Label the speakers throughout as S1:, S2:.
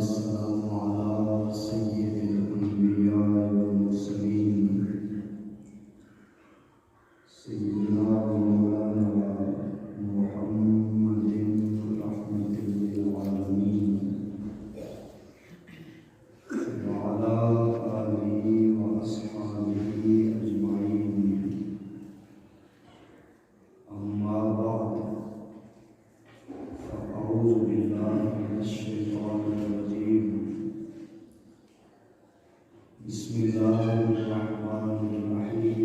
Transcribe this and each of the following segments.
S1: والسلام على سيد الأنبياء والمرسلين سيدنا ومولانا محمد رحمة للعالمين وعلى آله وأصحابه أجمعين. أما بعد، فأعوذ بالله من الشيطان الرجيم. بسم الله الرحمن الرحيم.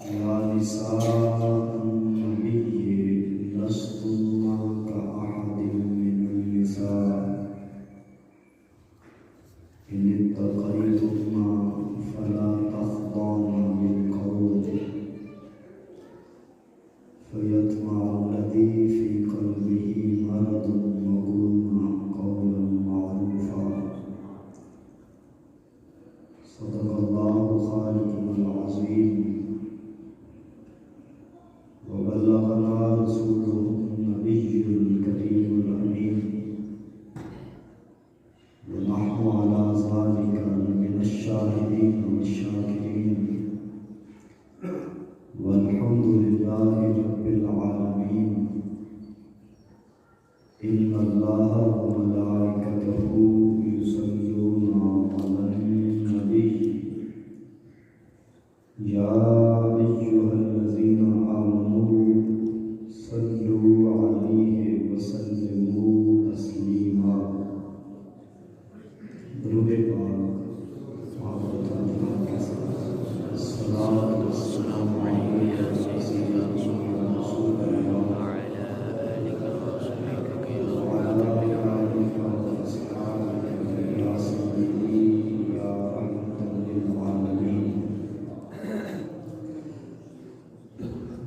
S1: يا نساء النبي لستن كأحد من النساء إن اتقيتن فلا تخضعن بالقول فيطمع الذي في قلبه مرض وقلن قولا معروفا. صدق الله خالقنا العظيم وبلغنا رسوله النبي الكريم الأمين ونحن على ذلك من الشاهدين والشاكرين والحمد لله رب العالمين. إن الله وملائكته يصلون على النبي يا أيها الذين آمنوا صلوا عليه وسلموا تسليما. درود پاک محبت اللہ کے ساتھ الصلاۃ والسلام علیک یا سیدنا رسول اللہ وعلی آلہ وصحبہ یا سیدی یا رحمۃ للعالمین.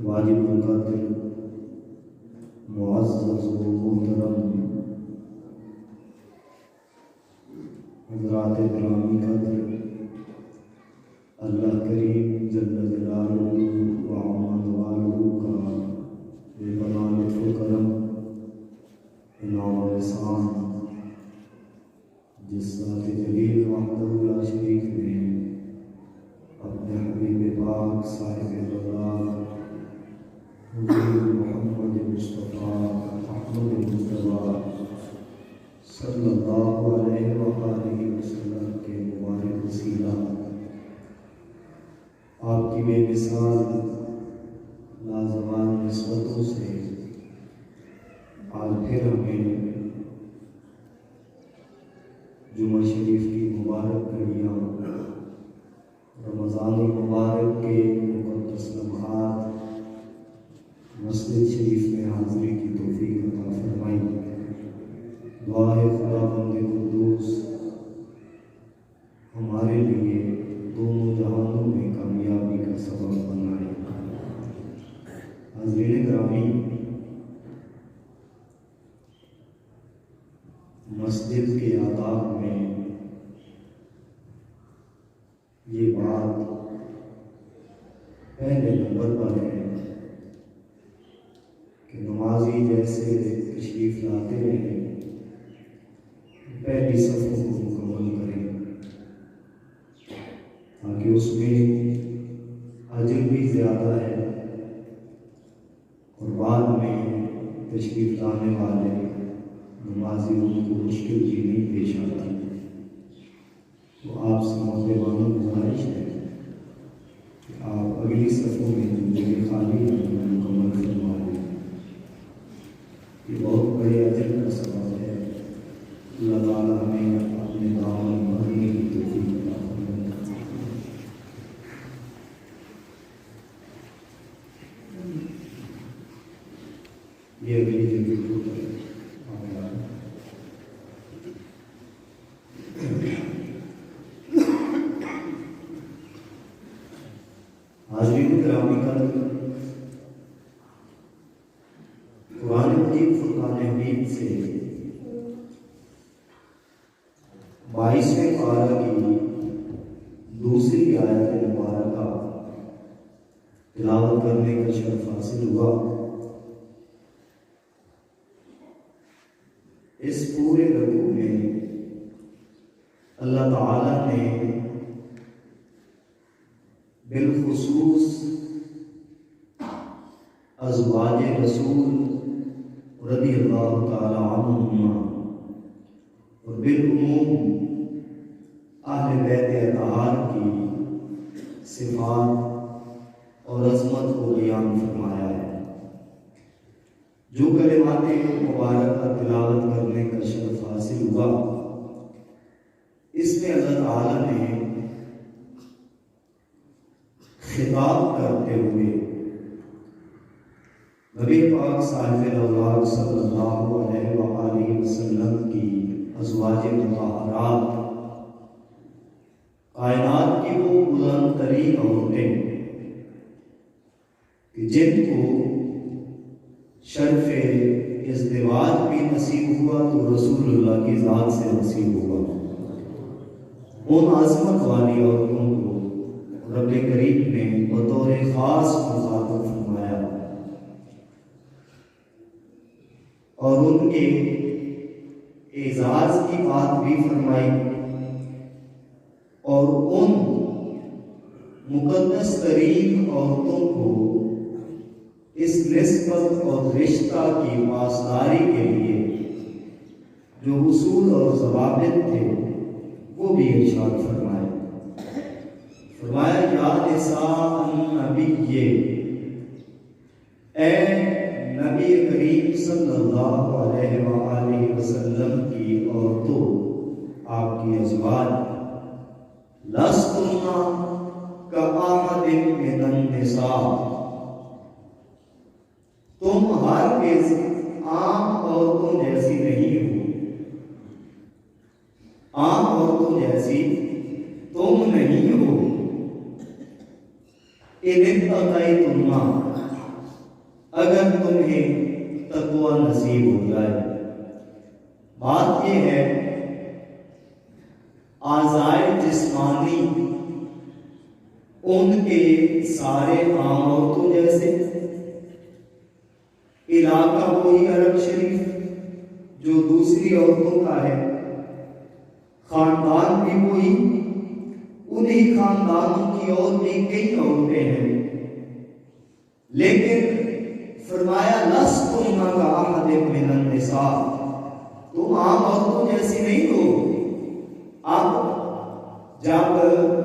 S1: واجب القدر معزز و محترم حضرات گرامی قدر، اللہ کریم جل جلالہ و عظم والہ کا بے پناہ لطف و کرم، انعام و احسان، جس ذات جلیل وحدہ لا شریک نے اپنے حبیب پاک صاحب اللہ حضور محمد مصطفیٰ احمد مصطفیٰ صلی اللہ علیہ وآلہ وسلم کے مبارک وسیلہ آپ کی بے مثال لازوال نسبتوں سے آج پھر ہمیں جمعہ شریف کی مبارک گھڑیاں، رمضان المبارک کے مقدس لمحات مسجد شریف میں حاضری کی توفیق عطا فرمائی. دعا ہے خدا بند قدوس ہمارے لیے دونوں جہانوں میں کامیابی کا سبب بنائے. حاضرین گرامی، مسجد کے آداب میں یہ بات پہلے نمبر پر ہے کہ نمازی جیسے تشریف لاتے ہیں پہلی صفوں کو مکمل کریں تاکہ اس میں اجر بھی زیادہ ہے اور بعد میں تشریف لانے والے نمازیوں کو مشکل بھی نہیں پیش آتی. تو آپ سے محترمانہ گزارش ہے کہ آپ اگلی صفوں میں جگہ خالی مکمل فرما لیں. یہ بہت بڑے اجر کا سبب ہے. اللہ تعالیٰ ہمیں اپنے دامن بھرنے کی توفیق عطا فرمائے. یہ اگلی جگہ کو حاضرین گرامی قدر، قرآن مجید فرقان حمید سے 22ویں پارہ کی دوسری آیت مبارکہ تلاوت کرنے کا شرف حاصل ہوا. اس پورے رکوع میں اللہ تعالیٰ نے بالخصوص ازواج رسول رضی اللہ تعالیٰ عنہما اور بالعموم اہل بیت اطہار کی صفات اور عظمت کو بیان فرمایا ہے۔ جو کلمات مبارکہ تلاوت کرنے کا شرف حاصل ہوا، اس میں اللہ تعالیٰ نے خطاب کرتے ہوئے نبی پاک صاحب الاولاد صلی اللہ علیہ وآلہ وسلم کی ازواج مطہرات، کائنات کی وہ بلند ترین عورتیں کہ جن کو شرف ازدواج بھی نصیب ہوا تو رسول اللہ کی ذات سے نصیب ہوا، ان عظمت والی عورتوں کو رب کریم نے بطور خاص مخاطب فرمایا اور ان کے اعزاز کی بات بھی فرمائی اور ان مقدس ترین عورتوں کو اس نسبت اور رشتہ کی پاسداری کے لیے جو اصول اور ضوابط تھے وہ بھی ارشاد فرمایا یا نساء النبی، اے نبی کریم صلی اللہ علیہ وآلہ وسلم کی عورتوں، آپ کی ازواج، لستن کأحد من النساء، تم ہرگز عام عورتوں جیسی نہیں ہو، عام عورتوں جیسی تم نہیں ہو، ان اتقیتن، اگر تمہیں تقوی نصیب ہو جائے۔ بات یہ ہے اعضائے جسمانی ان کے سارے عام عورتوں جیسے، علاقہ وہی عرب شریف جو دوسری عورتوں کا ہے، خاندان بھی وہی، انہی خاندانوں کی اور بھی کئی عورتیں ہیں، لیکن فرمایا لستن کأحد من النساء، تم عام عورتوں جیسی نہیں ہو۔ اب جب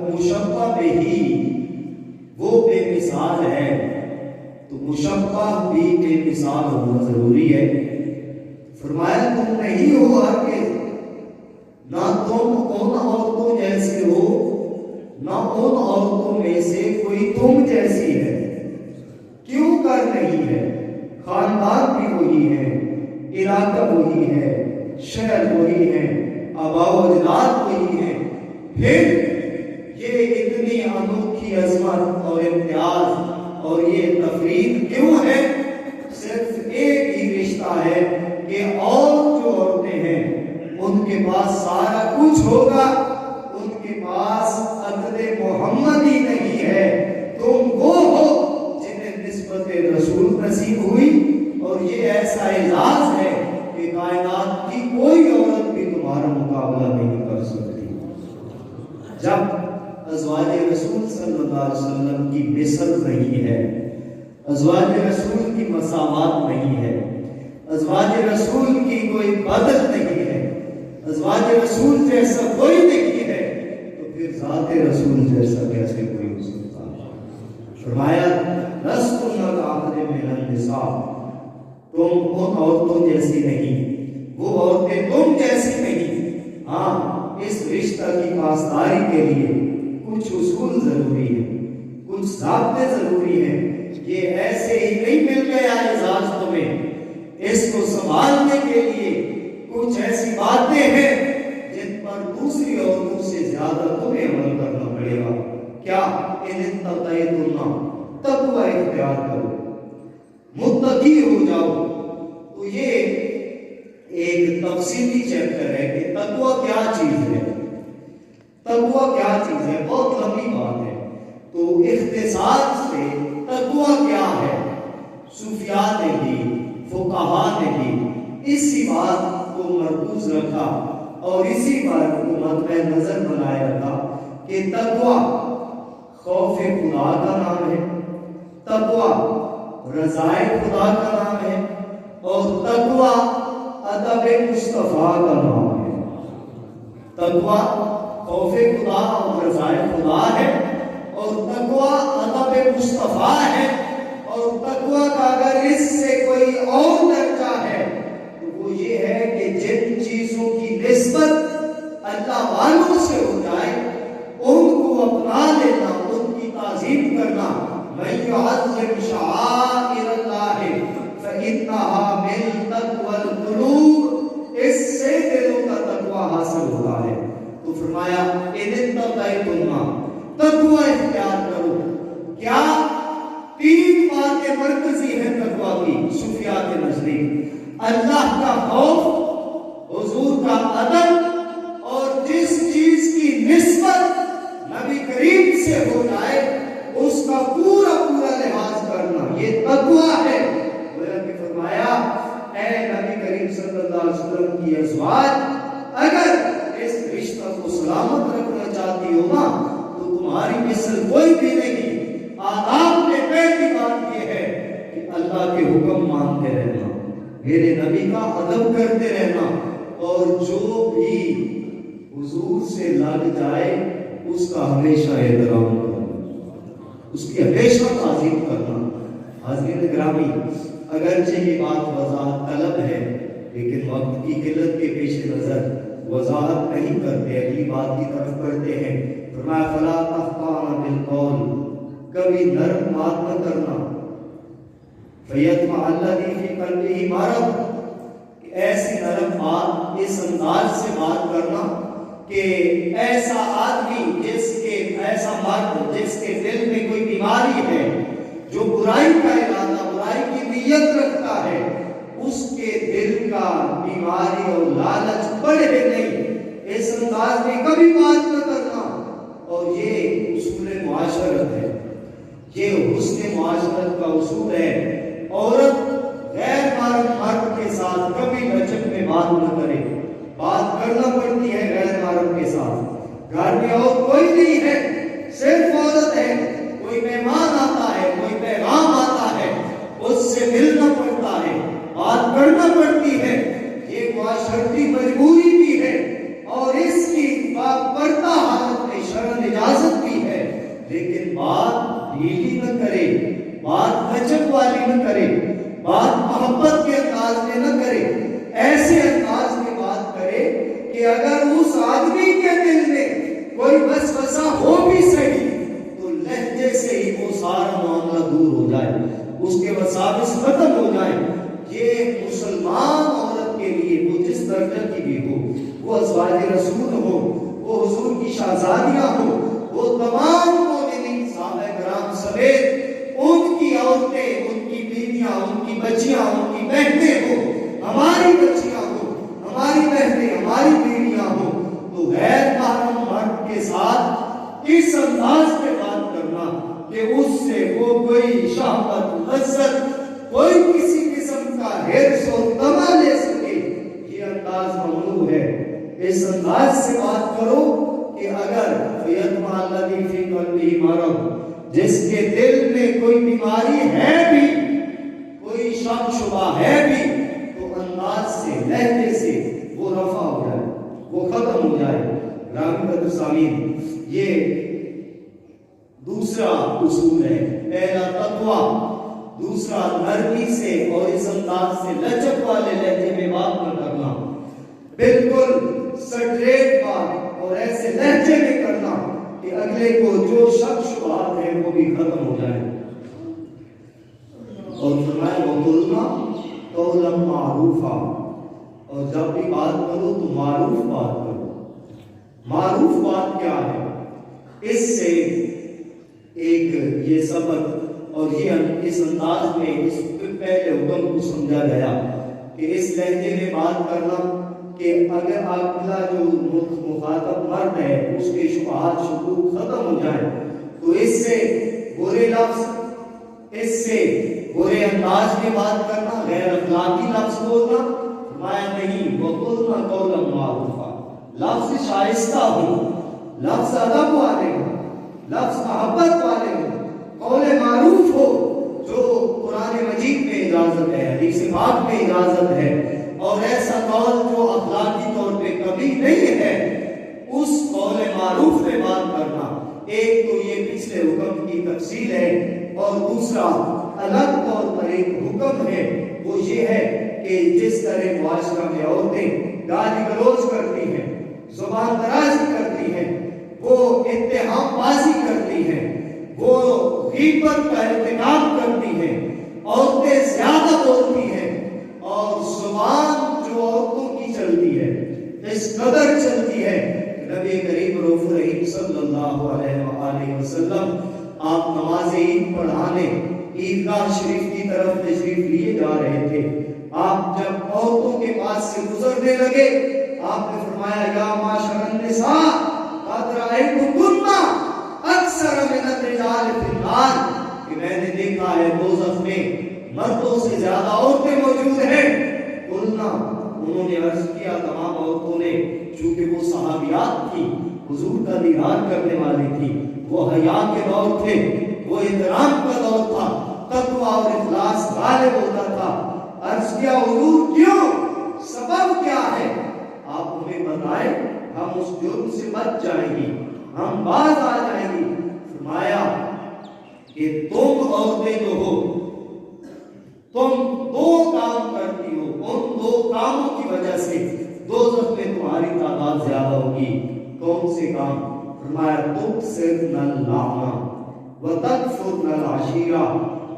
S1: مشبہ بہی وہ بے مثال ہے تو مشبہ بھی بے مثال ہونا ضروری ہے۔ فرمایا تم نہیں ہو ہرگز، نہ تم ان عورتوں جیسے ہو، نہ ان عورتوں میں سے کوئی تم جیسی ہے۔ کیوں کر نہیں ہے؟ خاندان بھی وہی ہے، علاقہ وہی ہے، شہر وہی ہے، آباء و اجداد وہی ہے، پھر یہ اتنی انوکھی عظمت اور امتیاز اور یہ تفرید کیوں ہے؟ صرف ایک ہی رشتہ ہے کہ اور جو عورتیں ہیں ان کے پاس سارا کچھ ہوگا، ان کے پاس عقد محمد ہی نہیں ہے، تم وہ ہو جنہیں نسبت رسول نصیب ہوئی، اور یہ ایسا اعزاز ہے کہ کائنات کی کوئی عورت بھی تمہارا مقابلہ نہیں کر سکتی۔ جب ازواج رسول صلی اللہ علیہ وسلم کی مثل نہیں ہے، ازواج رسول کی مساوات نہیں ہے، ازواج رسول کی کوئی بدل نہیں ہے، ازواج رسول جیسا کوئی نہیں ہے، تو پھر ذات رسول جیسا کیسے کوئی ہو سکتا ہے؟ فرمایا لستن کأحد من النساء، تم ان عورتوں جیسی نہیں، وہ عورتیں تم جیسی نہیں۔ ہاں، اس رشتہ کی پاسداری کے لیے کچھ اصول ضروری ہے، کچھ ضابطے ضروری ہیں، یہ ایسے ہی نہیں مل گیا اعزاز تمہیں، اس کو سنبھالنے کے لیے کچھ ایسی باتیں ہیں جن پر دوسری عورتوں سے زیادہ تمہیں عمل کرنا پڑے گا۔ کیا؟ ان اتقیتن، تقوی اختیار کرو، متقی ہو جاؤ۔ تو یہ ایک تفصیلی چیپٹر ہے کہ تقوی کیا چیز ہے، تقوی کیا چیز ہے، بہت لمبی بات ہے۔ تو اختصار سے تقوی کیا ہے، صوفیاء نے بھی، فقہاء نے بھی اسی بات کو مرکوز رکھا اور اسی بات کو مد نظر بنائے رکھا کہ تقویٰ خوف خدا کا نام ہے، تقویٰ رضائے خدا کا نام ہے، اور تقویٰ ادب مصطفیٰ کا نام ہے۔ تقویٰ خوف خدا اور رضائے خدا ہے، اور تقویٰ ادب مصطفیٰ ہے، اور تقویٰ کا اگر اس سے کوئی اور درجہ ہے تو وہ یہ ہے کہ جن چیزوں کی نسبت اللہ والوں سے ہو جائے ان کو اپنا لینا، ان کی تعظیم کرنا۔ من يعظم شعائر اللہ فإنها من تقوى القلوب، اس سے دلوں کا تقویٰ حاصل ہوتا ہے۔ تو فرمایا ان اتقیتم، تقویٰ اختیار کرو۔ کیا تین باتیں مرکزی ہیں تقویٰ کی صوفیاء کے نزدیک؟ اللہ کا خوف، حضور کا ادب، اور جس چیز کی نسبت نبی کریم سے ہو جائے اس کا پورا پورا لحاظ کرنا، یہ تقویٰ ہے۔ کہ فرمایا اے نبی کریم صلی اللہ علیہ وسلم کی ازواج، اگر اس رشتہ کو سلامت رکھنا چاہتی ہو نا تو تمہاری مثل کوئی بھی نہیں۔ آداب میں پہلی بات یہ ہے کہ اللہ کے حکم مانتے رہنا، میرے نبی کا ادب کرتے رہنا، اور جو بھی حضور سے لگ جائے اس کا ہمیشہ احترام کرنا، اس کی ہمیشہ تعظیم کرنا۔ حاضرین گرامی، اگرچہ یہ بات وضاحت طلب ہے لیکن وقت کی قلت کے پیش نظر وضاحت نہیں کرتے، اگلی بات کی طرف بڑھتے ہیں۔ فرمایا فلا تخضعن بالقول، کبھی نرم بات نہ کرنا، فیطمع الذی فی قلبہ مرض، ایسی نرم بات، اس انداز سے بات کرنا کہ ایسا آدمی ایسا مرد جس کے دل میں کوئی بیماری ہے، جو برائی کا ارادہ، برائی کی نیت رکھتا ہے، اس کے دل کا بیماری اور لالچ بڑھے نہیں، اس انداز میں کبھی بات نہ کرنا۔ اور یہ اصول معاشرت ہے، یہ حسن معاشرت کا اصول ہے۔ عورت غیر محرم مرد کے ساتھ کبھی لچک میں بات نہ کرے، بات کرنا پڑتی ہے غیر محرم کے ساتھ۔ گھر میں اور کوئی نہیں ہے، صرف عورت ہے، کوئی مہمان آتا ہے، کوئی پیغام آتا ہے، اس سے ملنا پڑتا ہے، بات کرنا پڑتی ہے، یہ معاشرتی مجبوری بھی ہے، اور اس کی باپردہ حالت میں شرعاً اجازت بھی ہے، لیکن بات ڈھیلی نہ کرے، بات لچک والی نہ کرے، بات محبت کے انداز میں نہ کرے، ایسے انداز میں بات کرے کہ اگر اس آدمی کے دل میں کوئی وسوسہ ہو بھی صحیح تو لہجے سے ہی وہ سارا معاملہ دور ہو جائے، اس کے وساوس ختم ہو جائے۔ یہ مسلمان عورت کے لیے وہ جس درجہ کی بھی ہو، وہ ازواج رسول ہو، وہ حضور کی شہزادیاں ہو، وہ تمام مومنین صحابہ کرام سمیت ان کی عورتیں، ان کی بیویاں، ان کی بچیاں، ان کی بہنیں ہو، ہماری بچیاں ہو، ہماری بہنیں، ہماری بیویاں ہو، تو غیر محرم مرد کے ساتھ اس انداز میں بات کرنا کہ اس سے وہ کوئی شہوت، لذت، کوئی کسی قسم کا حرص اور طمع لے سکے، یہ انداز ممنوع ہے۔ اس انداز سے بات کرو کہ اگر فیطمع الذی فی قلبہ مرض، جس کے دل میں کوئی بیماری ہے بھی، کوئی شک شبہ ہے بھی، تو انداز سے، لہجے سے وہ رفع ہو جائے، وہ ختم ہو جائے۔ گرامی سامعین، یہ دوسرا اصول ہے، پہلا تقویٰ، دوسرا نرمی سے اور اس انداز سے لچک والے لہجے میں بات نہ کرنا، بالکل سٹریٹ بات اور ایسے لہجے میں کرنا کہ اگلے کو جو شک شبہات ہیں وہ بھی ختم ہو جائے۔ اور فرمایا وَقُلْنَا قَوْلًا مَعْرُوفًا، اور جب بھی بات کرو تو معروف بات کرو۔ معروف بات کیا ہے؟ اس سے ایک یہ سبق اور یہ اس انداز میں اس پہلے حکم کو سمجھا گیا کہ اس لہجے میں بات کرنا کہ اگر اگلا جو مخاطب مرد ہے اس کے شبہات شکوک ختم ہو جائیں تو اس سے برے لفظ، اس سے برے انداز میں بات کرنا، غیر اخلاقی لفظ بولنا، فرمایا نہیں، وَقُلْنَا قَوْلًا مَعْرُوفًا، لفظ شائستہ ہو، لفظ ادب والے ہو، لفظ محبت والے ہو، قول معروف ہو، جو قرآن مجید میں اجازت ہے، حدیث پاک میں اجازت ہے، اور ایسا قول جو اخلاقی طور پہ کمی نہیں ہے، اس قول معروف پہ بات کرنا۔ ایک تو یہ پچھلے حکم کی تفصیل ہے، اور دوسرا الگ طور پر ایک حکم ہے، وہ یہ ہے کہ جس طرح معاشرہ میں عورتیں گالی گلوچ کرتی ہیں، زبان درازی کرتی ہیں، وہ اتہام بازی کرتی ہیں، وہ غیبت کا ارتکاب کرتی ہیں، عورتیں زیادہ بولتی ہیں، اور زبان جو عورتوں کی چلتی ہے اس قدر چلتی ہے، نبی کریم رؤوف رحیم صلی اللہ علیہ وآلہ وسلم آپ نماز عید پڑھانے عیدگاہ شریف کی طرف تشریف لیے جا رہے تھے۔ آپ جب عورتوں کے پاس سے گزرنے لگے، آپ نے فرمایا یا معاشر النساء قد رأیتکن اکثر من الرجال فی النار، کہ میں نے دیکھا ہے دوزخ میں مردوں سے زیادہ عورتیں موجود ہیں۔ قلنا، انہوں نے عرض کیا، تمام عورتوں نے، چونکہ وہ صحابیات تھی، حضور کا دیدار کرنے والی تھی، وہ حیا کے دور تھے، وہ احترام کا دور تھا، تقوی اور اخلاص غالب ہوتا تھا۔ عرض کیا حضور کیوں، سبب کیا ہے؟ آپ ہمیں بتائیں، ہم اس جرم سے بچ جائیں گی، ہم باز آ جائیں گی۔ فرمایا کہ تم عورتیں جو ہو، تم دو کام کرتی ہو، ان دو کاموں کی وجہ سے دوزخ میں تمہاری تعداد زیادہ ہوگی۔ کون سے کام؟ فرمایا تکثرن اللعن وتکفرن العشیرہ،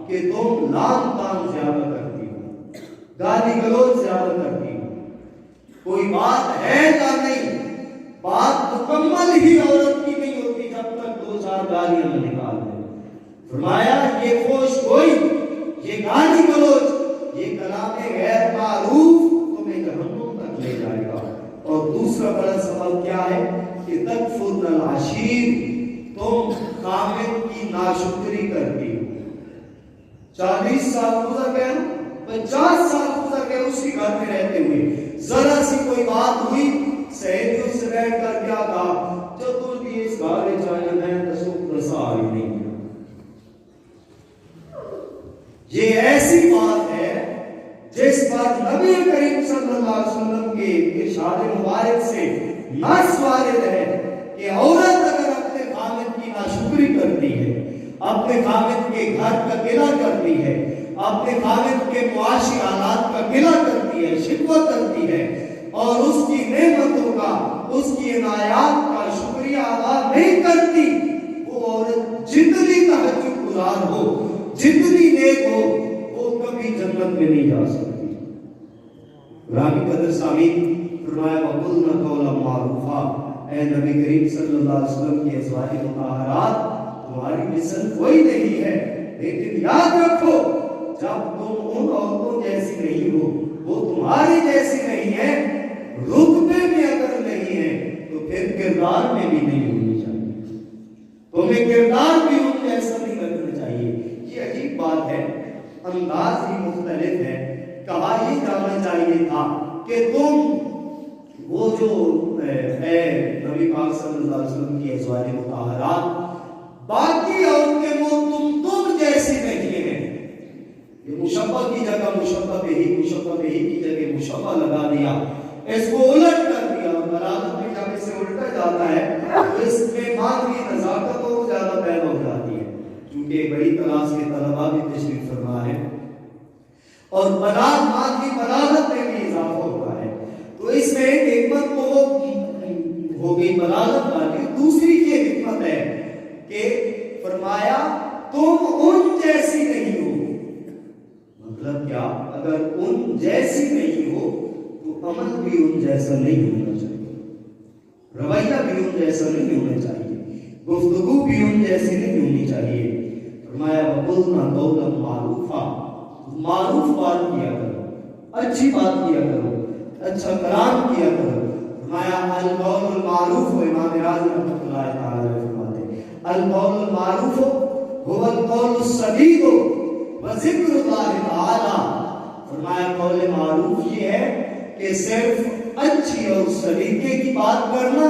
S1: کہ تم لعن طعن زیادہ کرتی ہو، گالی گلوچ زیادہ کرتی ہو، کوئی بات ہے یا نہیں، بات مکمل ہی عورت کی نہیں ہوتی جب تک دو چار گالیاں نہ نکال دے۔ فرمایا یہ فوش گوئی، یہ گالی گلوچ، یہ کلام غیر معروف تمہیں جہنم تک لے جائے گا۔ اور دوسرا بڑا سبب کیا ہے کہ تکفرن العشیر، تم خامد کی ناشکری کرتی ہو۔ 40 سال گزر گئے، 50 سال گزر گئے اسی گھر میں رہتے ہوئے، ذرا سی کوئی بات ہوئی، سہیلیوں سے بیٹھ کر کیا کہا، جو تم بھی اس گھر چاہیے میں تسوک رسا ہی نہیں۔ یہ ایسی بات ہے جس پر نبی کریم صلی اللہ علیہ وسلم کے ارشاد مبارک سے نص وارد ہے کہ عورت اگر اپنے خامد کی ناشکری کرتی ہے، اپنے خامد کے گھر کا گلہ کرتی ہے، اپنے خامد کے معاشی حالات کا گلہ کرتی ہے، شکوہ کرتی ہے، اور اس کی نعمتوں کا، اس کی عنایات کا شکریہ ادا نہیں کرتی، وہ عورت جتنی تہجد گزار ہو، جتنی نیک ہو، وہ کبھی جنت میں نہیں جا سکتی۔ رامی قدر سامین، فرمایا وَقُلْنَا قَوْلًا مَعْرُوفًا، اے نبی کریم صلی اللہ علیہ وسلم کی ازواج مطہرات، تمہاری مثل کوئی نہیں ہے، لیکن یاد رکھو جب تم ان عورتوں جیسی نہیں ہو، وہ تمہاری جیسی نہیں ہے، رتبے میں اگر نہیں ہے تو پھر کردار میں بھی نہیں ہونی چاہیے، تمہیں کردار بھی ان جیسا نہیں رکھنا چاہیے۔ یہ عجیب بات ہے، انداز ہی مختلف ہے۔ کہا یہ جانا چاہیے تھا کہ تم وہ جو ہے نبی پاک صلی اللہ علیہ وسلم کی ازواج مطہرات، باقی عورتیں وہ تم جیسی نہیں ہیں۔ یہ مشبہ کی جگہ مشبہ پہ ہی، مشبہ پہ ہی کی جگہ مشبہ لگا دیا، اس کو الٹ کر دیا، اور بلاغت میں جب اسے الٹا جاتا ہے تو اس میں معنوی نزاکت اور زیادہ پیدا ہو جاتی ہے، کیونکہ بڑی کلاس کے طلباء بھی تشریف فرما ہے، اور بلاغت میں بھی اضافہ ہوتا ہے، تو اس میں ایک حکمت تو ہو گئی بلاغت والی، دوسری یہ حکمت ہے کہ فرمایا تم ان جیسی نہیں ہو۔ مطلب کیا؟ اگر ان جیسی نہیں ہو تو عمل بھی ان جیسا نہیں ہونا چاہیے، رویہ بھی ان جیسا نہیں ہونا چاہیے، گفتگو بھی ان جیسی نہیں ہونی چاہیے۔ فرمایا وَقُلْنَا قَوْلًا مَعْرُوفًا، معروف بات کیا کرو، اچھی بات کیا کرو، اچھا کلام کیا کرو۔ فرمایا القول المعروف، امام راضی رحمۃ اللہ تعالی فرماتے ہیں القول المعروف هو القول السدید وذکر اللہ تعالی۔ فرمایا قول معروف یہ ہے کہ صرف اچھی اور سلیقے کی بات کرنا،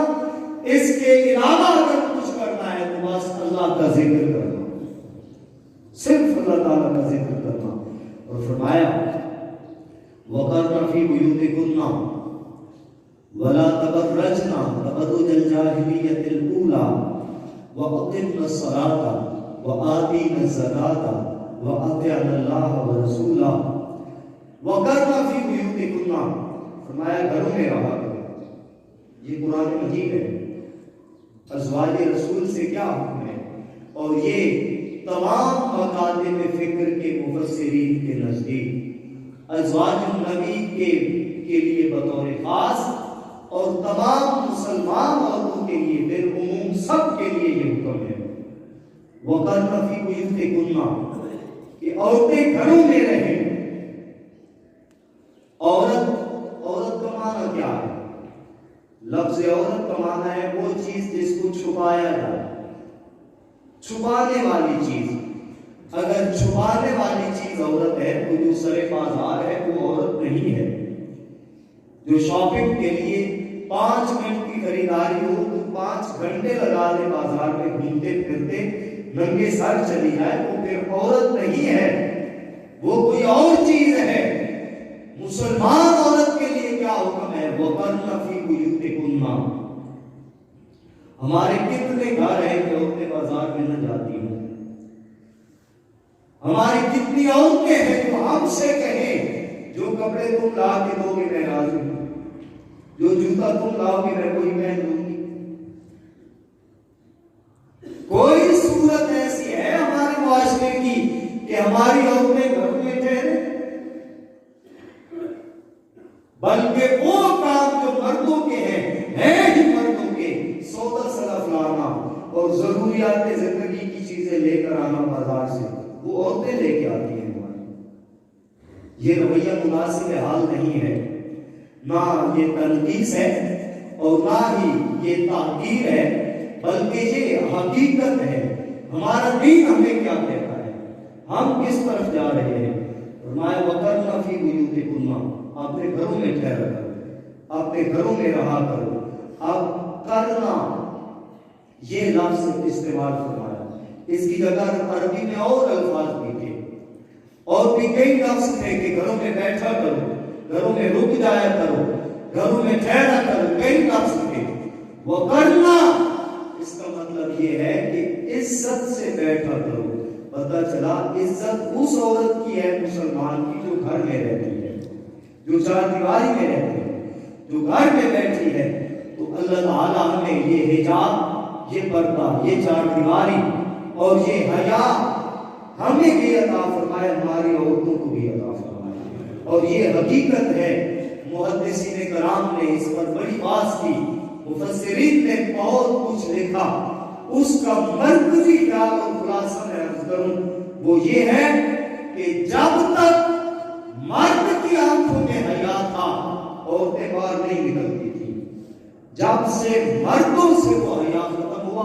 S1: اس کے علاوہ اگر کچھ کرنا ہے تو بس اللہ کا ذکر کرنا، صرف اللہ تعالیٰ کا ذکر کرنا۔ اور فرمایا وَقَرْنَ فِي بُيُوتِكُنَّ وَلَا تَبَرَّجْنَ تَبَرُّجَ الْجَاهِلِيَّةِ الْأُولَىٰ وَأَقِمْنَ الصَّلَاةَ وَآتِينَ الزَّكَاةَ وَأَطِعْنَ اللَّهَ وَرَسُولَهُ وَقَرْنَ فِي بُيُوتِكُنَّ، فرمایا گھروں میں رہا کرو۔ یہ قرآن مجید ہے، ازواج رسول سے کیا حکم ہے، اور یہ تمام مکاتب فکر کے مفسرین کے نزدیک ازواج النبی کے لیے بطور خاص اور تمام مسلمان عورتوں کے لیے بالعموم سب کے لیے یہ حکم ہے وَقَرْنَ فِي بُيُوتِكُنَّ، کہ عورتیں گھروں میں رہیں۔ عورت کا معنی کیا ہے؟ لفظ عورت کا معنی ہے وہ چیز جس کو چھپایا جائے، چھپانے والی چیز۔ اگر چھپانے والی چیز عورت ہے تو جو سر بازار ہے وہ عورت نہیں ہے۔ جو شاپنگ کے لیے 5 منٹ کی خریداری ہو تو 5 گھنٹے لگا دے بازار میں گھومتے پھرتے ننگے سر چلی جائے تو پھر عورت نہیں ہے، وہ کوئی اور چیز ہے۔ مسلمان عورت کے لیے کیا حکم ہے؟ وَقَرْنَ فِي بُيُوتِكُنَّ۔ ہمارے کتنے گھر ہیں کہ عورتیں بازار میں نہ جاتی ہیں؟ ہماری کتنی عورتیں ہیں جو ہم سے کہیں جو کپڑے تم لا کے دو گے میں راضی ہوں، جو جوتا تم لاؤ گے میں وہی پہن لوں گی۔ کوئی صورت ایسی ہے ہمارے معاشرے کی کہ ہماری عورتیں گھر میں ٹھہرے؟ بلکہ وہ کام جو مردوں کے ہیں ہی مردوں کے، سودا صرف لانا اور ضروریات زندگی کی چیزیں لے کر آنا بازار سے، وہ عورتیں لے کے آتی ہیں ہماری۔ یہ رویہ مناسب حال نہیں ہے، نہ یہ تنقیص ہے اور نہ ہی یہ تحقیر ہے، بلکہ یہ حقیقت ہے۔ ہمارا دین ہمیں کیا کہتا ہے، ہم کس طرف جا رہے ہیں؟ فرمایا وَقَرْنَ فِي بُيُوتِكُنَّ، اپنے گھروں میں ٹھہرا کرو، اپنے گھروں میں رہا کرو۔ اب کرنا یہ لفظ استعمال فرمایا، اس کی جگہ عربی میں اور الفاظ بھی تھے، اور بھی کئی لفظ تھے کہ گھروں میں بیٹھا کرو، گھروں میں رک جایا کرو، گھروں میں ٹھہرا کرو، کئی لفظ تھے۔ وہ کرنا اس کا مطلب یہ ہے کہ عزت سے بیٹھا کرو۔ پتہ چلا عزت اس عورت کی ہے مسلمان کی جو گھر میں رہتی ہے، جو چار دیواری میں رہتی ہے، جو گھر میں بیٹھی ہے۔ تو اللہ تعالیٰ ہمیں یہ حجاب، یہ پردہ، یہ چار دیواری اور یہ حیا ہمیں بھی عطا فرمائے، ہماری عورتوں کو بھی عطا فرمائے۔ اور یہ حقیقت ہے، محدثین کرام نے اس پر بڑی بات کی، مفسرین نے بہت کچھ لکھا، اس کا مرکزی خیال اور خلاصہ میں عرض کروں وہ یہ ہے کہ جب تک مرد کی آنکھوں میں حیا تھا عورتیں باہر نہیں نکلتی تھی، جب سے مردوں سے وہ حیا ختم ہوا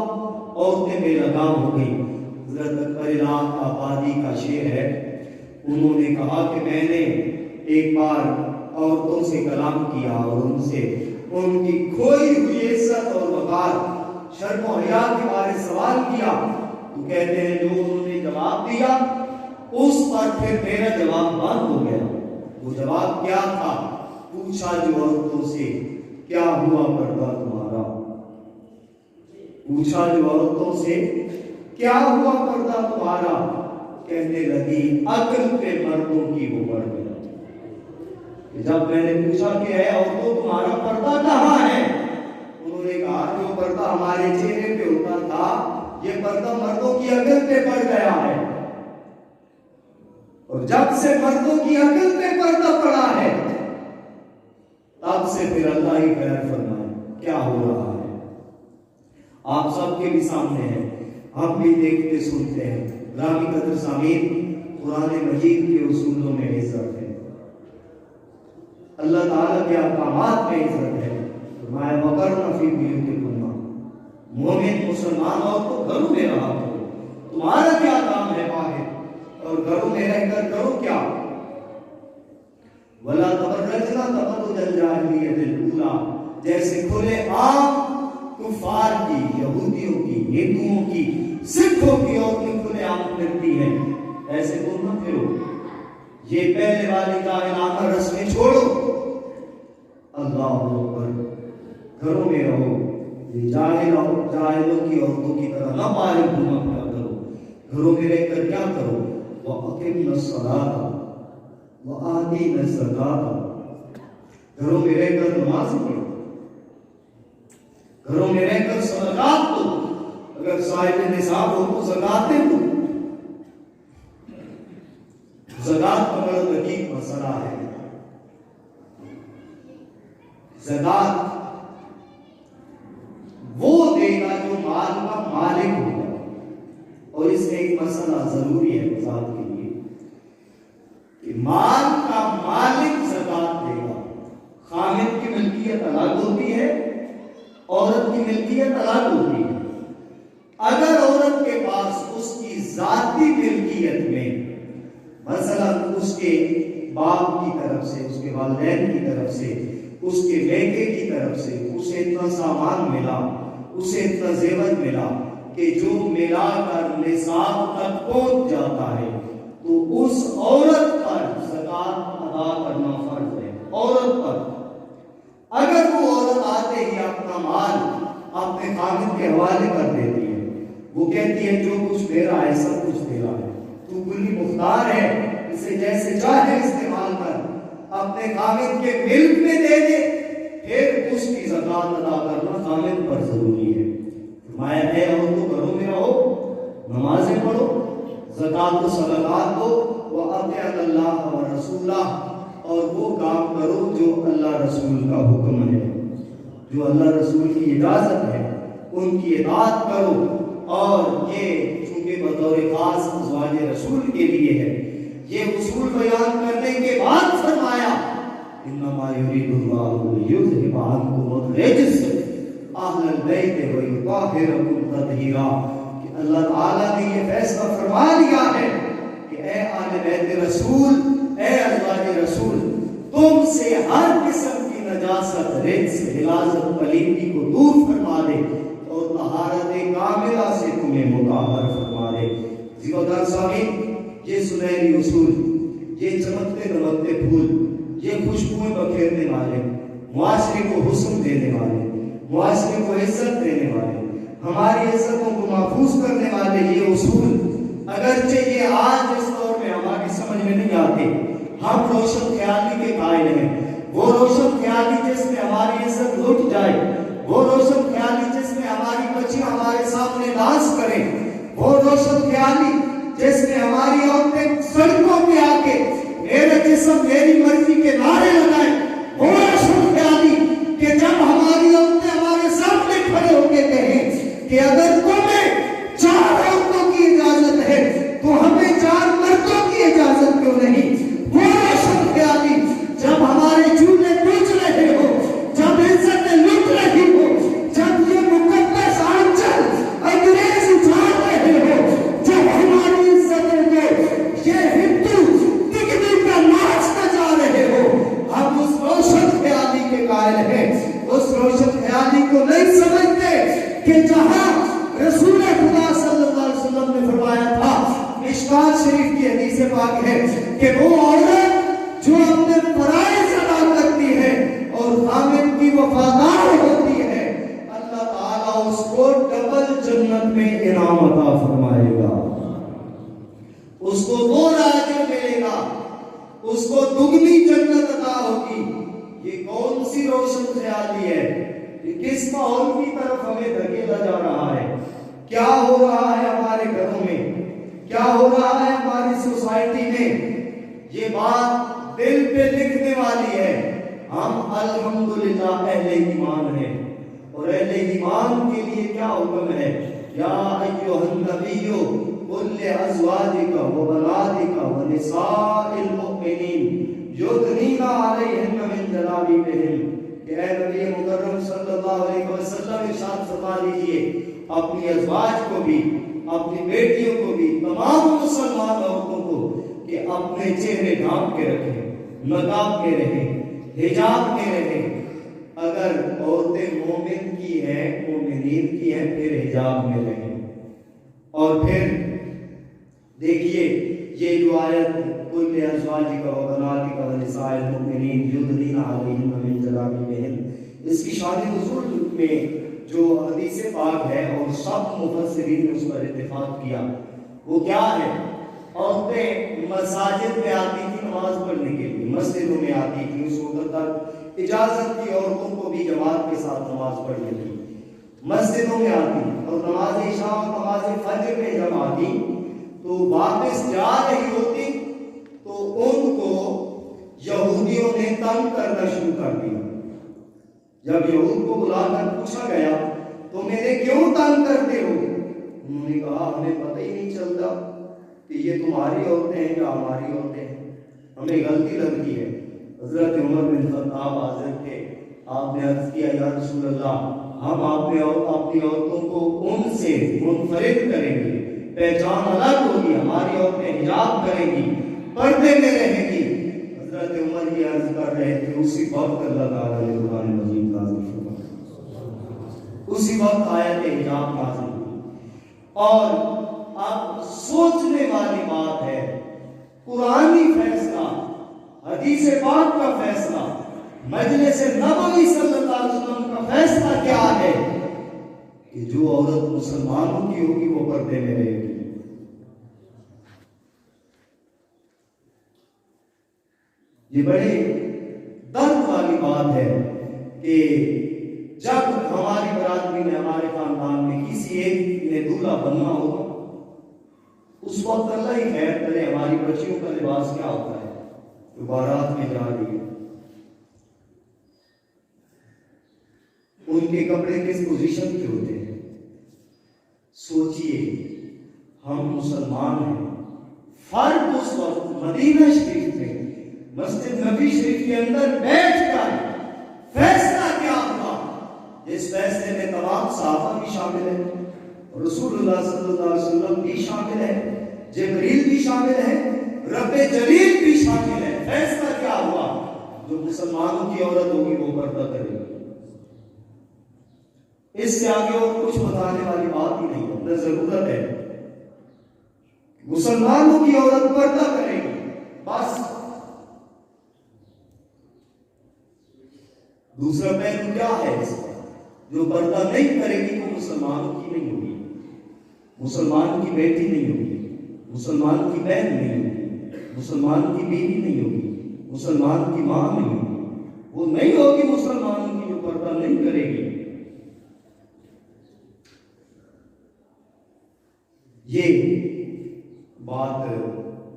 S1: عورتیں بے لگام ہو گئی۔ حضرت اکبر آبادی کا شعر ہے، انہوں نے کہا کہ میں نے ایک بار عورتوں سے کلام کیا اور ان سے ان کی کھوئی ہوئی عزت اور وقار، شرم و حیا کے بارے سوال کیا، تو کہتے ہیں جو انہوں نے جواب دیا اس پر پھر میرا جواب بند ہو گیا۔ وہ جواب کیا تھا؟ پوچھا جو عورتوں سے کیا ہوا پردہ تمہارا، پوچھا جو عورتوں سے کیا ہوا پردہ تمہارا، کہنے لگی عقل پہ مردوں کی وہ بڑھ گیا۔ جب میں نے پوچھا کہ اے عورتوں تمہارا پردہ کہاں ہے، انہوں نے کہا جو پردہ ہمارے چہرے پہ ہوتا تھا یہ پردہ مردوں کی عقل پہ پڑ گیا ہے، اور جب سے مردوں کی عقل پہ پردہ پڑا ہے تب سے پھر اللہ ہی خیر فرمائے کیا ہو رہا ہے۔ آپ سب کے بھی سامنے ہے، ہم بھی دیکھتے سنتے ہیں۔ گرامی قدر سامعین، قرآن مجید کے اصولوں میں عزت ہے، اللہ تعالیٰ کے احکامات میں عزت ہے۔ فرمایا وَقَرْنَ فِي بُيُوتِكُنَّ، مومن مسلمان عورتوں گھروں میں رہا کرو، تمہارا کیا کام ہے باہر، اور گھروں میں رہ کر کرو کیا؟ ولا تبرجنا تبرج الجاہلیت الاولی، جیسے کھلے عام کفار کی، یہودیوں کی، ہندوؤں کی، سکھوں کی عورتیں کھلے عام پھرتی ہیں، ایسے تم نہ پھرو، یہ پہلے والی جاہلانہ رسمیں چھوڑو، اللہ اکبر، گھروں میں رہو، یہ جاہلوں کی عورتوں کی طرح نہ باہر گھوما پھرا کرو، گھروں میں رہ کر کیا کرو، وَأَقِمْنَا الصَّلَاةَ وَآتِينَا الزَّكَاةَ، گھروں میں رہ کر نماز پڑھو، گھروں میں رہ کر صدقات دو، اگر صاحب نصاب ہو تو زکاتیں دو، زکات کا بڑا دقیق مسئلہ ہے، زکات وہ دے گا جو مال کا مالک ہوگا، اور اس میں ایک مسئلہ ضروری ہے وضاحت کے لیے کہ مال کا مالک زکات دے گا، خامد کی ملکیت الگ ہوتی ہے، عورت کی ملکیت الگ ہوتی ہے، اگر عورت کے پاس اس کی ذاتی ملکیت میں مثلا اس کے باپ کی طرف سے، اس کے والدین کی طرف سے، اس کے بیٹے کی طرف سے اسے اتنا سامان ملا، اسے اتنا زیور ملا کہ جو ملا کر نصاب تک پہنچ جاتا ہے، تو اس عورت پر زکات ادا کرنا فرض ہے، عورت پر۔ اگر وہ عورت آتے ہی اپنا مال اپنے خامد کے حوالے کر دیتی ہے، وہ کہتی ہے جو کچھ میرا ہے سب کچھ تیرا ہے، تو کلی مختار ہے، اسے جیسے چاہے استعمال کر، اپنے خامد کے ملک میں دے دے، پھر اس کی زکات ادا کرنا خامد پر ضروری ہے۔ فرمایا ہے عورتوں گھروں میں رہو، نمازیں پڑھو، زکات و صدقات دو، وَأَطِعْنَا اللَّهَ وَرَسُولَهُ، اور وہ کام کرو جو اللہ رسول کا حکم ہے، جو اللہ رسول کی اجازت ہے ان کی اطاعت کرو۔ اور یہ چونکہ بطور خاص ازواج رسول کے لیے ہے، یہ اصول بیان کرنے کے بعد فرمایا انما یرید اللہ لیذھب عنکم الرجس اہل البیت ویطہرکم تطہیرا، کہ اللہ تعالیٰ نے یہ فیصلہ فرما لیا ہے کہ اے اہل بیت رسول، اے ازواج رسول، تم سے ہر قسم کی نجاست، رجس، غلاظت، پلیدی کو دور فرما دے اور طہارت کاملہ سے تمہیں مطہر فرما دے۔ ذمہ سامعین، یہ سنہری اصول، یہ چمکتے دمکتے پھول، یہ خوشبوئیں بکھیرنے والے، معاشرے کو حسن دینے والے، معاشرے کو عزت دینے والے، ہماری عزتوں کو محفوظ کرنے والے یہ اصول، اگرچہ یہ آج اس دور میں ہماری سمجھ میں نہیں آتے، ہم روشن خیالی کے قائل ہیں، وہ روشن خیالی جس میں ہماری عزت لٹ جائے، وہ روشن خیالی جس میں ہماری بچیاں ہمارے سامنے ڈانس کریں، وہ روشن خیالی جس میں ہماری عورتیں سڑکوں پہ آ کے میرا جسم میری مرضی کے نعرے لگائیں، وہ روشن خیالی کہ جب ہماری عورتیں ہمارے سامنے کھڑے ہو کے کہیں کہ اگر تمہیں 4 عورتوں کی اجازت ہے تو ہمیں 4 مردوں کی اجازت کیوں نہیں، وہ روشن خیالی جب ہمارے چولہے پوچھ رہے ہو، جب عزتیں لٹ رہی ہو، جب یہ مقدس آنچل انگریز اٹھا رہے ہو، جب ہماری عزتوں کو یہ ہندو دگنی کا ناچ بجا رہے ہو، ہم اس روشن خیالی کے قائل ہیں، اس روشن خیالی کو نہیں سمجھتے کہ جہاں رسول خدا صلی اللہ علیہ وسلم نے فرمایا تھا، مشکوٰۃ شریف کی حدیث پاک ہے کہ وہ عورت جو اپنے فرائض ادا کرتی ہے اور خامد کی وفادار ہوتی ہے، اللہ تعالیٰ اس کو ڈبل جنت میں انعام عطا فرمائے گا، اس کو 2 اجر ملے گا، اس کو دگنی جنت عطا ہوگی۔ یہ کون سی روشن خیالی ہے؟ یہ کس ماحول کی طرف ہمیں دھکیلا جا رہا ہے؟ کیا ہو رہا ہے ہمارے گھروں میں؟ کیا ہو رہا ہے ہماری سوسائٹی میں؟ یہ بات دل پہ لکھنے والی ہے۔ ہم الحمدللہ اہل ایمان ہیں، اور اہل ایمان کے لیے کیا حکم ہے؟ یا ایھا النبی قل لازواجک وبناتک ونساء المؤمنین یدنین علیہن من جلابیبہن، کہ اے نبی مکرم صلی اللہ علیہ وسلم ارشاد فرما دیجئے اپنی ازواج کو بھی، اپنی بیٹیوں کو بھی، تمام مسلمان عورتوں کو کہ اپنے چہرے ڈھانپ کے رکھیں، نقاب میں رہے، حجاب میں رہے. اگر عورتیں مومن کی ہیں، مومنین کی ہیں، پھر حجاب میں رہے. اور پھر دیکھیے یہ جو آیت کل ازواجک و بناتک و نساء المؤمنین یدنین علیہن من جلابیبہن، اس کی شان نزول میں جو حدیث پاک ہے اور سب مفسرین نے اس پر اتفاق کیا، وہ کیا ہے؟ عورتیں مساجد میں آتی تھی نماز پڑھنے کے لیے، مسجدوں میں آتی تھی. اس وقت تک اجازت تھی عورتوں کو بھی جماعت کے ساتھ نماز پڑھنے کی. مسجدوں میں آتی اور نماز عشاء اور نماز فجر میں جب آتی تو واپس جا رہی ہوتی تو ان کو یہودیوں نے تنگ کرنا شروع کر دیا. جب یہود کو بلا کر پوچھا گیا تو میرے کیوں تنگ کرتے ہو؟ انہوں نے کہا ہمیں پتہ ہی نہیں چلتا کہ یہ تمہاری عورتیں ہیں یا ہماری عورتیں ہیں، ہمیں غلطی لگتی ہے. حضرت عمر بن خطاب حاضر تھے. آپ نے عرض کیا یا رسول اللہ، ہم اپنی عورتوں کو ان سے منفرد کریں گے، پہچان الگ ہوگی، ہماری عورتیں حجاب کریں گی، پردے میں رہیں گی. حضرت عمر یہ عرض کر رہے تھے، اسی وقت اللہ تعالیٰ نے قرآن مجید نازل فرمایا، اسی وقت آیت حجاب نازل ہوئی. اور اب سوچنے والی بات ہے، قرآنی فیصلہ، حدیث پاک کا فیصلہ، مجلس نبوی صلی اللہ علیہ وسلم کا فیصلہ کیا ہے کہ جو عورت مسلمانوں کی ہوگی وہ پردے میں رہے گی. یہ بڑے درد والی بات ہے کہ جب ہماری برادری میں، ہمارے خاندان میں کسی ایک نے دولہا بننا ہوگا، اس وقت اللہ ہی خیر کرے ہماری بچیوں کا لباس کیا ہوتا ہے جو بارات میں جا رہی ہے، ان کے کپڑے کس پوزیشن کے ہوتے ہیں. سوچئے ہم مسلمان ہیں. فرق اس وقت مدینہ شریف میں مسجد نبی شریف کے اندر بیٹھ کر فیصلہ کیا ہوا، جس فیصلے میں تمام صحابہ بھی شامل ہیں، رسول اللہ صلی اللہ علیہ وسلم بھی شامل ہے، جبریل بھی شامل ہے، رب جلیل بھی شامل ہے. فیصلہ کیا ہوا؟ جو مسلمانوں کی عورت ہوگی وہ پردہ کرے گی. اس سے آگے اور کچھ بتانے والی بات ہی نہیں ہے، ضرورت ہے مسلمانوں کی عورت پردہ کرے گی بس. دوسرا پہلو کیا ہے اس کا؟ جو پردہ نہیں کرے گی وہ مسلمانوں کی نہیں ہوگی، مسلمانوں کی بیٹی نہیں ہوگی، مسلمانوں کی بہن نہیں ہوگی، مسلمانوں کی بیوی نہیں ہوگی، مسلمانوں کی ماں نہیں ہوگی. وہ نہیں ہوگی مسلمانوں کی جو پردہ نہیں کرے گی. یہ بات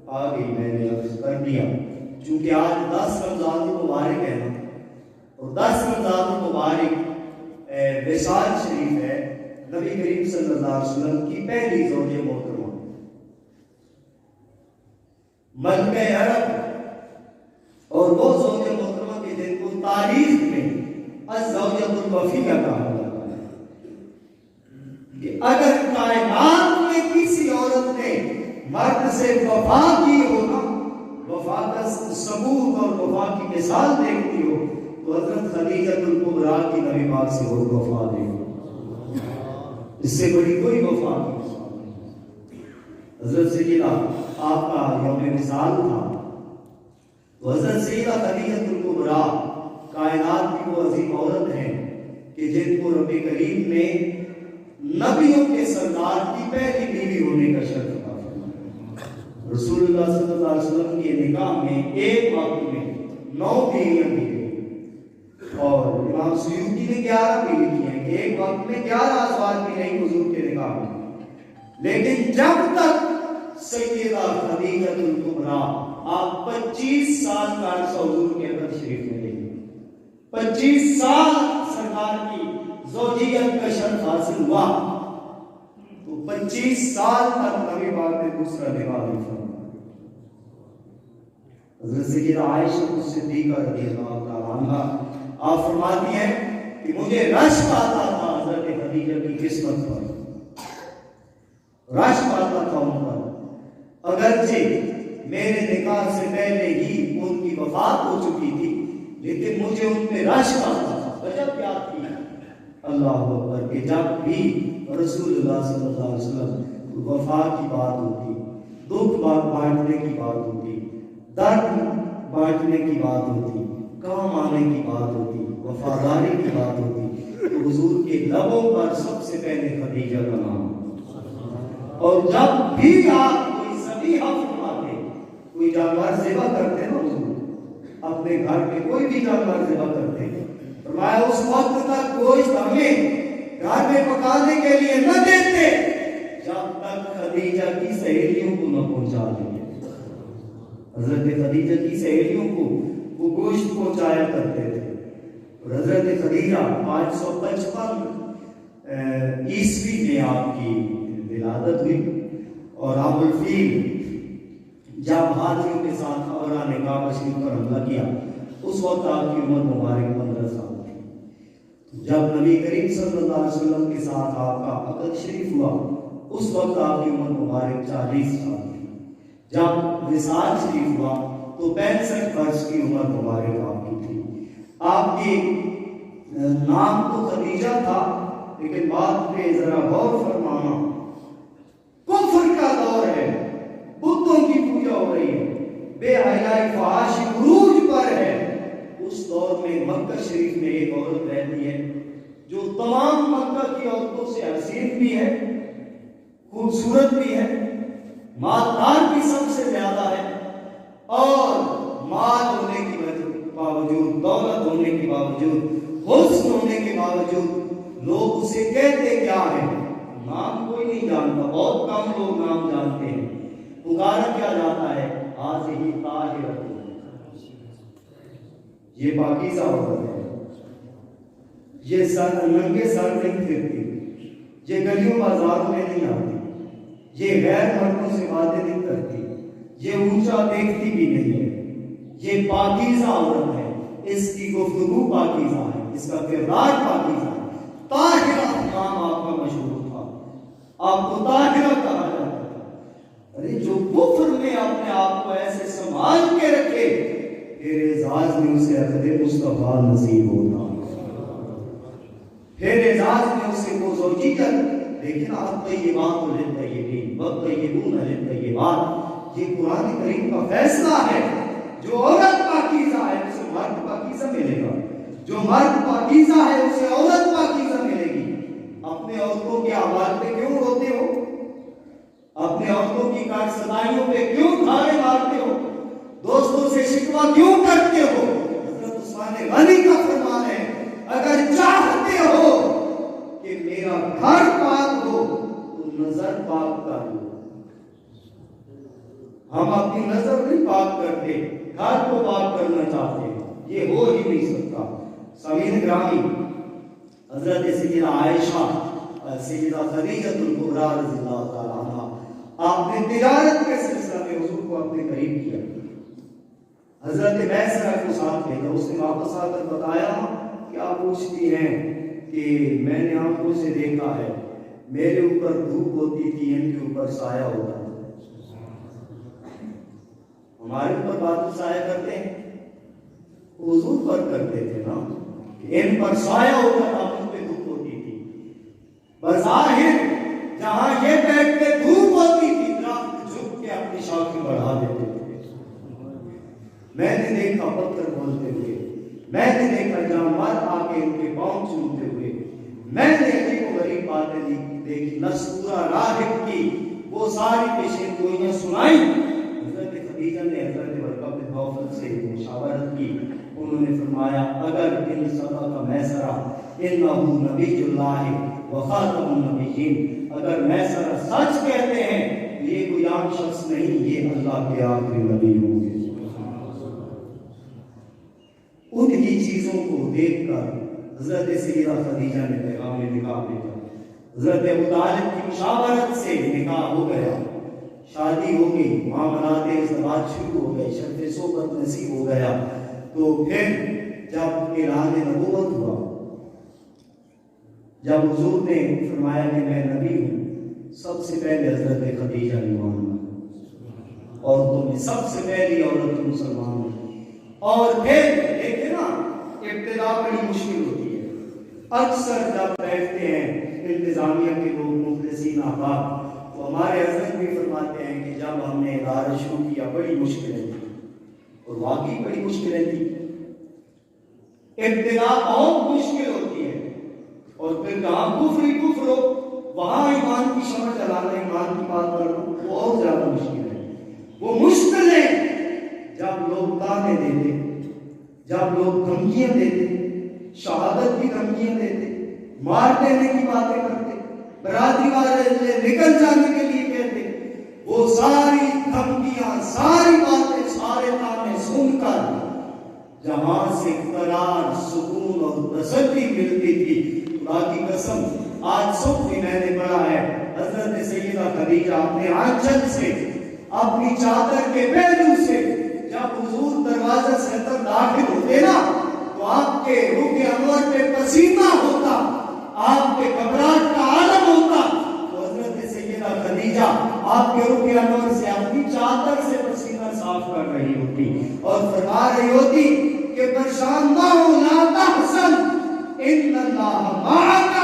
S1: آ گئی، میں نے عرض کر دیا. چونکہ آج 10 رمضان المبارک ہے نا، اور 10 رمضان المبارک وصال شریف ہے نبی کریم صلی اللہ علیہ وسلم کی پہلی زوج محترمہ، ملکہ عرب، اور وہ زوج محترمہ کے جن کو تاریخ میں الزوجۃ الوفیہ کہا جاتا ہے. کہ اگر کائنات میں کسی عورت نے مرد سے وفا کی ہو نا، وفا کا ثبوت اور وفا کی مثال دیکھتی ہو، تو حضرت خدیجہ الکبریٰ کی نبی پاک سے اور وفا دیکھو. اس سے بڑی کوئی وفا نہیں. حضرت سیدہ آپ کا یوم مثال تھا، تو حضرت سیدہ خدیجہ الکبریٰ کائنات کی وہ عظیم عورت ہیں کہ جن کو رب کریم نے نبیوں کے سردار کی پہلی بیوی ہونے کا شرف عطا فرمایا. رسول اللہ صلی اللہ علیہ وسلم کے نکاح میں ایک وقت میں 9 بیویاں دی گئی، اور امام سیوطی نے 11 بھی لکھی ہیں کہ ایک وقت میں 11 ازواج بھی نہیں حضور کے نکاح میں. لیکن جب تک سیدہ خدیجہ الکبریٰ آپ 25 سال کا عرصہ حضور کے اندر شریف میں رہی، 25 سال سرکار کی زوجیت کا شرف حاصل ہوا، تو 25 سال تک نبی پاک نے دوسرا نکاح نہیں فرمایا. حضرت سیدہ عائشہ صدیقہ رضی اللہ تعالیٰ عنہا آپ فرماتی ہیں کہ مجھے رشک آتا تھا حضرت خدیجہ کی قسمت پر، رشک آتا تھا ان پر. اگرچہ میرے نکاح سے پہلے ہی ان کی وفات ہو چکی تھی، لیکن مجھے ان پہ رشک آتا تھا۔ وجہ کیا تھی؟ اللہ اکبر، کہ جب بھی رسول اللہ صلی اللہ علیہ وسلم وفات کی بات ہوتی، دکھ بانٹنے کی بات ہوتی، درد بانٹنے کی بات ہوتی، کام آنے کی بات ہوتی، وفاداری کی بات ہوتی، تو حضور کے لبوں پر سب سے پہلے خدیجہ کا نام۔ اور جب بھی آپ کوئی ذبیحہ فرماتے، کوئی جانور ذبح کرتے نا حضور، اپنے گھر پہ کوئی بھی جانور ذبح کرتے، فرمایا اس وقت تک گوشت ہمیں گھر میں پکانے کے لیے نہ دیتے جب تک خدیجہ کی سہیلیوں کو نہ پہنچا دیں۔ حضرت خدیجہ کی سہیلیوں کو وہ گوشت پہنچایا کرتے تھے۔ اور حضرت خدیجہ 555 عیسوی میں آپ کی ولادت ہوئی، اور ابو الفیل جب ہاتھیوں کے ساتھ عورہ نے کعبہ شریف پر حملہ کیا، اس وقت آپ کی عمر مبارک 15 سال تھی۔ جب نبی کریم صلی اللہ علیہ وسلم کے ساتھ آپ کا عقد شریف ہوا، اس وقت آپ کی عمر مبارک 40 سال تھی۔ جب وصال شریف ہوا تو 65 برس کی عمر مبارک آپ کی تھی۔ آپ کی نام تو خدیجہ تھا، لیکن بات پہ ذرا غور فرمانا، کفر کا دور ہے، بتوں کی پوجا ہو رہی ہے، بے حیائی فحاشی عروج پر ہے۔ اس دور میں مکہ شریف میں ایک عورت رہتی ہے جو تمام مکہ کی عورتوں سے حسین بھی ہے، خوبصورت بھی ہے، مالدار بھی سب سے زیادہ ہے، اور مال ہونے کے باوجود، دولت ہونے کے باوجود، حسن ہونے کے باوجود لوگ اسے کہتے کیا ہے؟ نام کوئی نہیں جانتا، بہت کم لوگ نام جانتے ہیں۔ پکارا کیا جاتا ہے؟ آج ہی طاہرہ، یہ پاکیزہ عورت ہے، یہ ننگے سر نہیں پھرتی، یہ گلیوں بازاروں میں نہیں آتی، یہ غیر مردوں سے باتیں نہیں کرتی، یہ اونچا دیکھتی بھی نہیں ہے، یہ پاکیزہ عورت ہے، اس کی گفتگو پاکیزہ ہے، اس کا کردار پاکیزہ ہے۔ طاہرہ نام آپ کا مشہور تھا، آپ کو طاہرہ کہا جاتا تھا۔ ارے جو کفر میں اپنے آپ کو ایسے سنبھال کے رکھے، پھر اعزاز میں اسے عقد مصطفیٰ نصیب ہوتا، پھر اعزاز میں اسے وہ زوجیت۔ لیکن آپ طیبات للطیبین والطیبون للطیبات، یہ قرآن کریم کا فیصلہ ہے۔ جو عورت پاکیزہ ہے اسے مرد پاکیزہ ملے گا، جو مرد پاکیزہ ہے اسے عورت پاکیزہ ملے گی۔ اپنے عورتوں کے احوال پہ کیوں روتے ہو؟ اپنے عورتوں کی کارسدائیوں پہ کیوں کھانے مارتے ہو؟ دوستوں سے شکوہ کیوں کرتے ہو؟ حضرت عثمان غنی کا فرمان ہے، اگر چاہتے ہو کہ میرا گھر پاک ہو تو نظر پاک کر لو۔ ہم اپنی نظر نہیں پاک کرتے، گھر کو پاک کرنا چاہتے ہیں، یہ ہو ہی نہیں سکتا۔ سامعین گرامی، حضرت سیدہ عائشہ، سیدہ خدیجہ الکبریٰ رضی اللہ تعالیٰ عنہا، آپ نے تجارت کے سلسلہ میں حضور کو اپنے قریب کیا، حضرت میسرہ کو ساتھ بھیجا، اس نے واپس آ کر بتایا، کیا پوچھتی ہیں کہ میں نے آنکھوں سے دیکھا ہے، میرے اوپر دھوپ ہوتی تھی، ان کے اوپر سایہ ہوتا تھا۔ ہمارے اوپر بادل سایہ کرتے ہیں، حضور پر کرتے تھے نا، کہ ان پر سایہ ہوتا تھا، ان پہ دھوپ ہوتی تھی۔ بظاہر جہاں یہ بیٹھتے دھوپ ہوتی تھی، درخت جھک کے اپنی شاخیں بڑھا دیتے تھے۔ میں نے دیکھا پتھر بولتے ہوئے، میں نے دیکھا جانور آ کے ان کے پاؤں چومتے ہوئے، میں نے عجیب و غریب باتیں دیکھی، نسطورہ راہب کی وہ ساری پیشین گوئیاں سنائیں۔ حضرت خدیجہ نے حضرت ورقہ بن نوفل سے مشاورت کی، انہوں نے فرمایا اگر ان صدق میسرہ انہ نبی اللہ و خاتم النبیین، اگر میسرہ سچ کہتے ہیں یہ کوئی عام شخص نہیں، یہ اللہ کے آخری نبی ہوں گے۔ انہی چیزوں کو دیکھ کر حضرت سیدہ خدیجہ نے پیغام نکاح بھیجا، حضرت ابو طالب کی مشاورت سے نکاح ہو گیا، شادی ہو گئی، معاملات ازدواج شروع ہو گئے، شرف صحبت نصیب ہو گیا۔ تو پھر جب اعلان نبوت ہوا، جب حضور نے فرمایا کہ میں نبی ہوں، سب سے پہلے حضرت خدیجہ نے مانا، عورتوں میں سب سے پہلی عورت مسلمان ہے. اور پھر دیکھیں نا ابتدا بڑی مشکل ہوتی ہے. اکثر جب بیٹھتے ہیں انتظامیہ کے لوگ مخلصین احباب تو ہمارے حضرت بھی فرماتے ہیں کہ جب ہم نے ادارہ شروع کیا بڑی مشکلیں تھی اور واقعی بڑی مشکلیں تھی. ابتدا بہت مشکل ہوتی ہے اور پھر جہاں کفر ہی کفر ہو وہاں ایمان کی شمع جلانا ایمان کی بات کرنا وہ اور زیادہ مشکل ہے. وہ مشکل ہے جب لوگ تانے دیتے, جب لوگ دھمکیاں دیتے, شہادت کی دھمکیاں دیتے, مار دینے کی باتیں کرتے, برادری والے نکل جانے کے لیے کہتے, وہ ساری دھمکیاں ساری باتیں سارے تانے سن کر جہاں سے قرار سکون اور تسلی ملتی تھی, خدا کی قسم آج صبح بھی میں نے پڑھا ہے حضرت سیدہ خدیجہ اپنے آنچل سے اپنی چادر کے پہلو سے جب حضور دروازہ سے اندر داخل ہوتے نا تو آپ کے روح انور پہ پسینہ ہوتا, آپ کے گھبراہٹ کا عالم ہوتا. تو حضرت سیدہ خدیجہ آپ کے روح انور سے اپنی چادر سے پسینہ صاف کر رہی ہوتی اور فرما رہی ہوتی کہ پریشان نہ ہو, لا تحزن ان اللہ معک,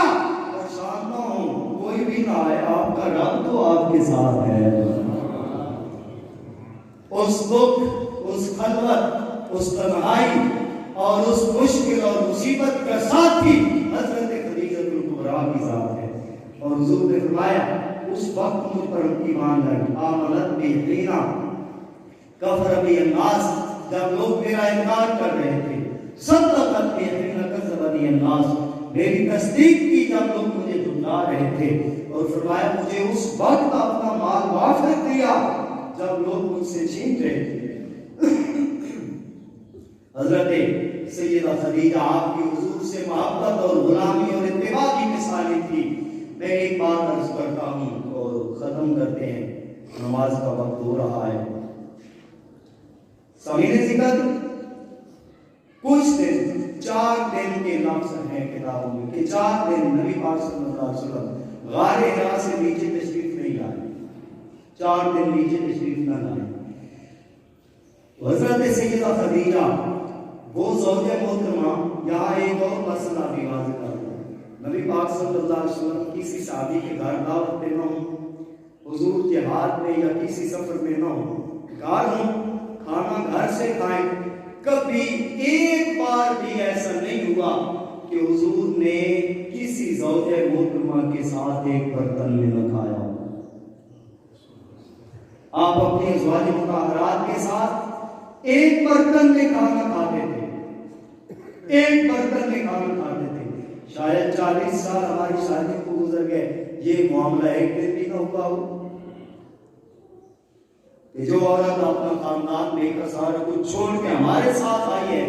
S1: پریشان نہ ہو کوئی بھی نہ آئے, آپ کا رب تو آپ کے ساتھ ہے. اس دکھ, اس خلوت, اس تنہائی اور اس مشکل اور مصیبت کا ساتھی حضرت خدیجہ الکبریٰ کی ذات ہے. اور حضور نے فرمایا اس وقت مجھ پر ایمان لائی, آمنت بی حینا کفر بی الناس, جب لوگ میرا انکار کر رہے تھے, صدقت بی حینا کذب بی الناس, میری تصدیق کی جب لوگ مجھے جھٹلا رہے تھے. اور فرمایا مجھے اس وقت اپنا مال واپس دیا جب لوگ مجھ سے چھین رہے تھے. حضرت سیدہ خدیجہ آپ کی حضور سے محبت اور غلامی اور اتباع کی مثالیں تھی. میں ایک بات عرض کرتا ہوں اور ختم کرتے ہیں, نماز کا وقت ہو رہا ہے. سامعین ذکر کچھ دن 4 دن کے لفظ ہیں کتابوں میں کہ 4 دن نبی پاک صلی اللہ علیہ وسلم غار حرا سے نیچے تشریف نہیں لائے, 4 دن نیچے تشریف نہ لائے. حضرت سیدہ خدیجہ وہ زوج محترمہ. یہاں ایک اور مسئلہ بھی واضح کر دوں, نبی پاک صلی اللہ علیہ وسلم کسی صحابی کے گھر دعوت پہ نہ ہوں, حضور جہاد میں یا کسی سفر میں نہ ہوں, گھر ہوں, کھانا گھر سے کھائیں. کبھی ایک بار بھی ایسا نہیں ہوا کہ حضور نے کسی زوج محترمہ کے ساتھ ایک برتن میں نہ کھایا. آپ اپنی ازواج مطہرات کے ساتھ ایک برتن میں کھانا کھاتے تھے, ایک برتن میں کھانا کھاتے تھے. شاید 40 سال ہماری شادی کو گزر گئے, یہ معاملہ ایک دن بھی نہ ہوا ہو کہ جو عورت اپنا خاندان لے کر سارا کچھ چھوڑ کے ہمارے ساتھ آئی ہے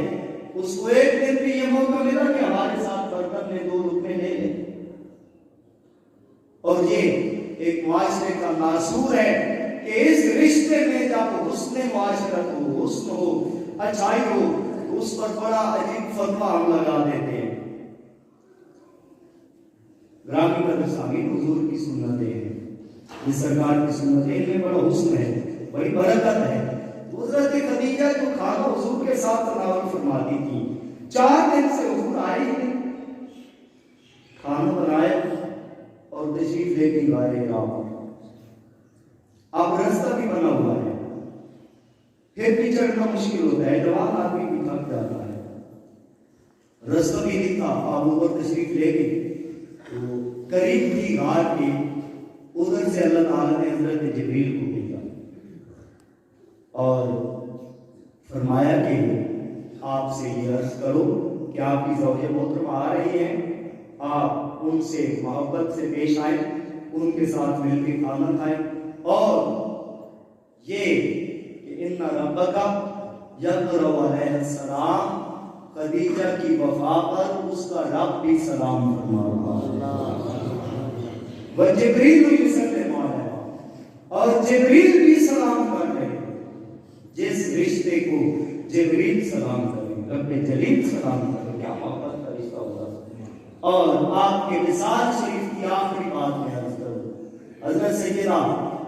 S1: اس کو ایک دن بھی یہ موقع ملا کہ ہمارے ساتھ برتن میں 2 لقمے لے لیں. اور یہ ایک معاشرے کا ناسور ہے کہ اس رشتے میں جب حسن معاشرت ہو, حسن ہو, اچھائی ہو, اس پر بڑا عجیب فتویٰ ہم لگا دیتے ہیں. گرامی قدر سامعین, حضور کی سنتیں ہیں, یہ سرکار کی سنتیں, ان میں بڑا حسن ہے, بڑی برکت ہے. حضرت خدیجہ جو کھانا حضور کے ساتھ تناول فرماتی تھی, 4 دن سے حضور آئے ہی نہیں, کھانا بنایا اور تشریف لے کے غار حرا. اب رستہ بھی بنا ہوا ہے, پھر بھی چڑھنا مشکل ہوتا ہے, جوان آدمی بھی تھک جاتا ہے, رستہ بھی نہیں تھا. آپ اوپر تشریف لے گئے تو قریب تھی غار کی, ادھر سے اللہ تعالیٰ نے حضرت جبریل کو بھیجا اور فرمایا کہ آپ سے یہ عرض کرو کہ آپ کی زوجہ محترمہ آ رہی ہیں, آپ ان سے محبت سے پیش آئیں, ان کے ساتھ مل کے کھانا کھائیں, اور یہ کہ ان ربک یقرأ علیہ السلام, خدیجہ کی وفا پر اس کا رب بھی سلام فرما رہا ہے. وجبریل یسلم علیہ, اور جبریل بھی سلام کر رہے ہیں. جس رشتے کو جبریل سلام کریں, رب جلیل سلام کریں, کیا محبت کا رشتہ ہوگا. اور آپ کے وصال شریف کی آخری بات میں عرض کروں, حضرت سیدہ